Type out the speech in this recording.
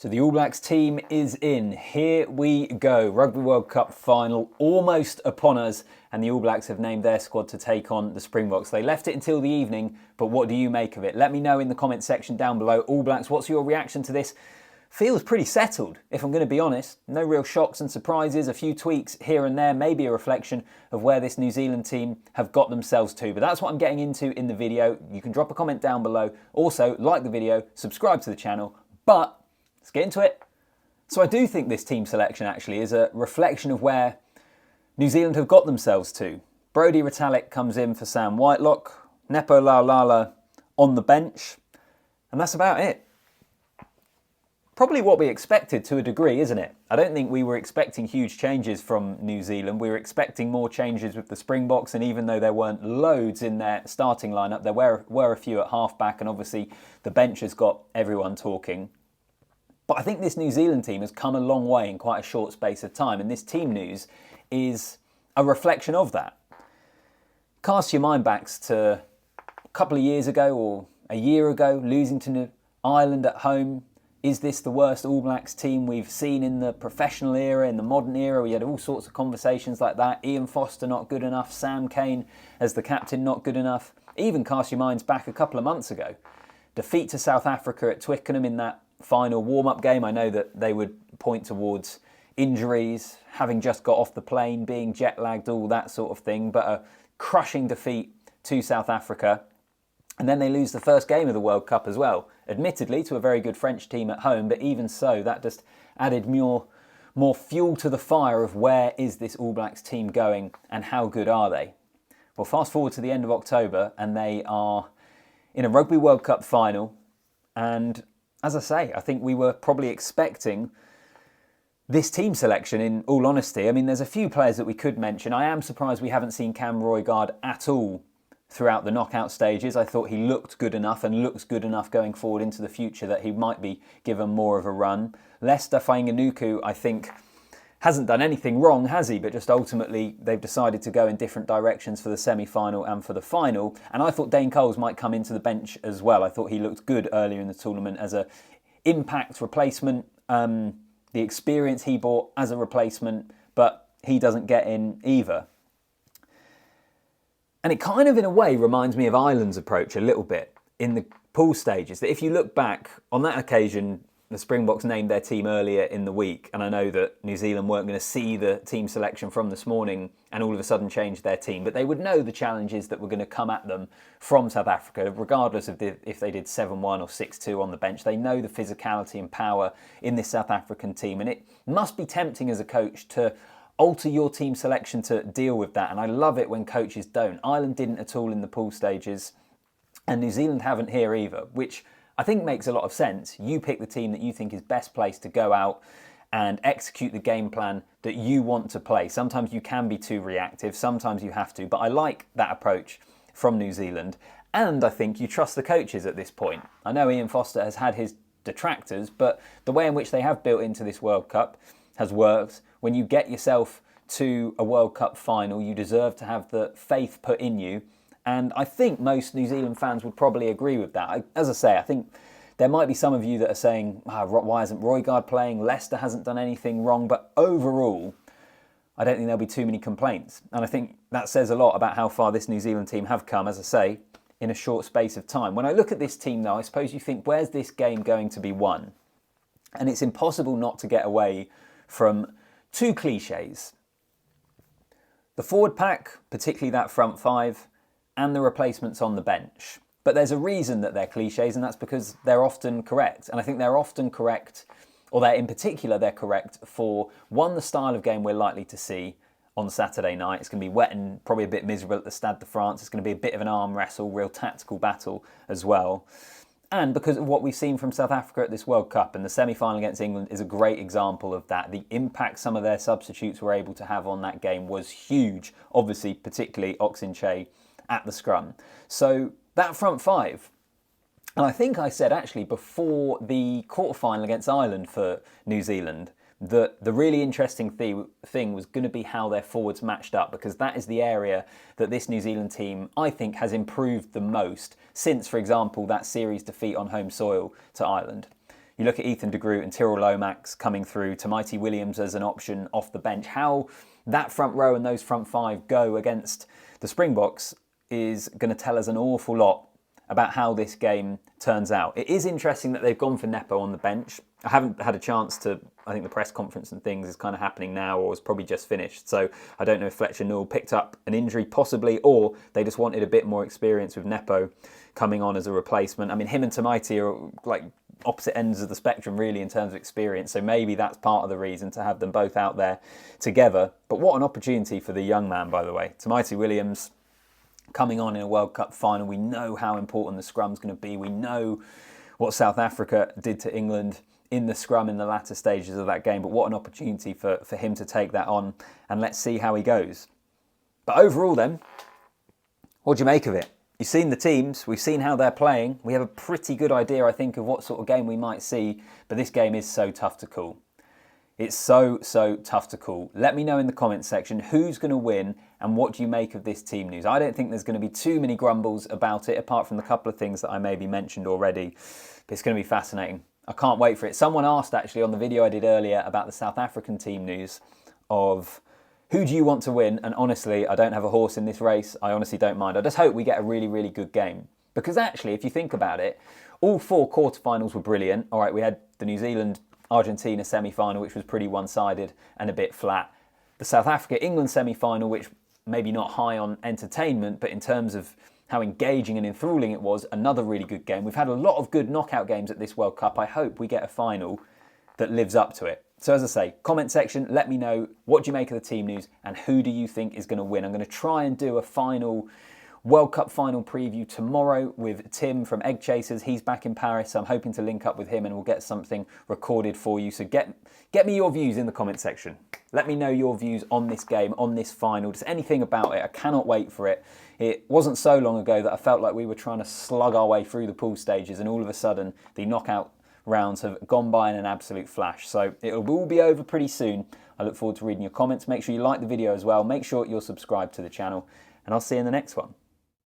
So the All Blacks team is in. Here we go. Rugby World Cup final almost upon us, and the All Blacks have named their squad to take on the Springboks. They left it until the evening, but what do you make of it? Let me know in the comment section down below. All Blacks, what's your reaction to this? Feels pretty settled, if I'm going to be honest. No real shocks and surprises, a few tweaks here and there, maybe a reflection of where this New Zealand team have got themselves to. But that's what I'm getting into in the video. You can drop a comment down below. Also, like the video, subscribe to the channel, but let's get into it. So I do think this team selection actually is a reflection of where New Zealand have got themselves to. Brodie Retallick comes in for Sam Whitelock, Nepo Laulala on the bench, and that's about it. Probably what we expected to a degree, isn't it? I don't think we were expecting huge changes from New Zealand. We were expecting more changes with the Springboks, and even though there weren't loads in their starting lineup, there were a few at halfback, and obviously the bench has got everyone talking. But I think this New Zealand team has come a long way in quite a short space of time, and this team news is a reflection of that. Cast your mind back to a couple of years ago or a year ago, losing to Ireland at home. Is this the worst All Blacks team we've seen in the professional era, in the modern era? We had all sorts of conversations like that. Ian Foster not good enough, Sam Cane as the captain not good enough. Even cast your minds back a couple of months ago. Defeat to South Africa at Twickenham in that final warm-up game. I know that they would point towards injuries, having just got off the plane, being jet-lagged, all that sort of thing, but a crushing defeat to South Africa. And then they lose the first game of the World Cup as well, admittedly to a very good French team at home, but even so, that just added more fuel to the fire of where is this All Blacks team going and how good are they? Well, fast forward to the end of October and they are in a Rugby World Cup final, and as I say, I think we were probably expecting this team selection, in all honesty. I mean, there's a few players that we could mention. I am surprised we haven't seen Cam Roigard at all throughout the knockout stages. I thought he looked good enough and looks good enough going forward into the future that he might be given more of a run. Leicester Fainga'anuku, I think, hasn't done anything wrong, has he? But just ultimately, they've decided to go in different directions for the semi-final and for the final. And I thought Dane Coles might come into the bench as well. I thought he looked good earlier in the tournament as an impact replacement. The experience he brought as a replacement, but he doesn't get in either. And it kind of, in a way, reminds me of Ireland's approach a little bit in the pool stages. That if you look back, on that occasion, the Springboks named their team earlier in the week, and I know that New Zealand weren't going to see the team selection from this morning and all of a sudden change their team, but they would know the challenges that were going to come at them from South Africa, regardless of if they did 7-1 or 6-2 on the bench. They know the physicality and power in this South African team, and it must be tempting as a coach to alter your team selection to deal with that, and I love it when coaches don't. Ireland didn't at all in the pool stages, and New Zealand haven't here either, which I think makes a lot of sense. You pick the team that you think is best placed to go out and execute the game plan that you want to play. Sometimes you can be too reactive, sometimes you have to, but I like that approach from New Zealand, and I think you trust the coaches at this point. I know Ian Foster has had his detractors, but the way in which they have built into this World Cup has worked. When you get yourself to a World Cup final, you deserve to have the faith put in you. And I think most New Zealand fans would probably agree with that. As I say, I think there might be some of you that are saying, why isn't Roigard playing? Leicester hasn't done anything wrong. But overall, I don't think there'll be too many complaints. And I think that says a lot about how far this New Zealand team have come, as I say, in a short space of time. When I look at this team, though, I suppose you think, where's this game going to be won? And it's impossible not to get away from two cliches. The forward pack, particularly that front five, and the replacements on the bench. But there's a reason that they're cliches, and that's because they're often correct. And I think they're often correct, or in particular, they're correct for, one, the style of game we're likely to see on Saturday night. It's going to be wet and probably a bit miserable at the Stade de France. It's going to be a bit of an arm wrestle, real tactical battle as well. And because of what we've seen from South Africa at this World Cup, and the semi-final against England is a great example of that. The impact some of their substitutes were able to have on that game was huge. Obviously, particularly Oxenche at the scrum. So that front five, and I think I said actually before the quarterfinal against Ireland for New Zealand, that the really interesting thing was going to be how their forwards matched up, because that is the area that this New Zealand team, I think, has improved the most since, for example, that series defeat on home soil to Ireland. You look at Ethan de Groot and Tyrel Lomax coming through, Tamaiti Williams as an option off the bench. How that front row and those front five go against the Springboks is going to tell us an awful lot about how this game turns out. It is interesting that they've gone for Nepo on the bench. I haven't had a chance to, I think the press conference and things is kind of happening now, or was probably just finished. So I don't know if Fletcher Newell picked up an injury possibly, or they just wanted a bit more experience with Nepo coming on as a replacement. I mean, him and Tamaiti are like opposite ends of the spectrum really in terms of experience. So maybe that's part of the reason to have them both out there together. But what an opportunity for the young man, by the way. Tamaiti Williams coming on in a World Cup final. We know how important the scrum's going to be. We know what South Africa did to England in the scrum in the latter stages of that game. But what an opportunity for him to take that on. And let's see how he goes. But overall then, what do you make of it? You've seen the teams. We've seen how they're playing. We have a pretty good idea, I think, of what sort of game we might see. But this game is so tough to call. It's so tough to call. Let me know in the comments section who's going to win and what do you make of this team news. I don't think there's going to be too many grumbles about it, apart from the couple of things that I maybe mentioned already. But it's going to be fascinating. I can't wait for it. Someone asked actually on the video I did earlier about the South African team news of who do you want to win? And honestly, I don't have a horse in this race. I honestly don't mind. I just hope we get a really good game. Because actually, if you think about it, all four quarterfinals were brilliant. All right, we had the New Zealand-Argentina semi-final, which was pretty one-sided and a bit flat. The South Africa-England semi-final, which maybe not high on entertainment, but in terms of how engaging and enthralling it was, another really good game. We've had a lot of good knockout games at this World Cup. I hope we get a final that lives up to it. So as I say, comment section, let me know what do you make of the team news and who do you think is going to win. I'm going to try and do a final World Cup final preview tomorrow with Tim from Egg Chasers. He's back in Paris, so I'm hoping to link up with him and we'll get something recorded for you. So get me your views in the comment section. Let me know your views on this game, on this final, just anything about it. I cannot wait for it. It wasn't so long ago that I felt like we were trying to slug our way through the pool stages and all of a sudden the knockout rounds have gone by in an absolute flash. So it'll all be over pretty soon. I look forward to reading your comments. Make sure you like the video as well. Make sure you're subscribed to the channel and I'll see you in the next one.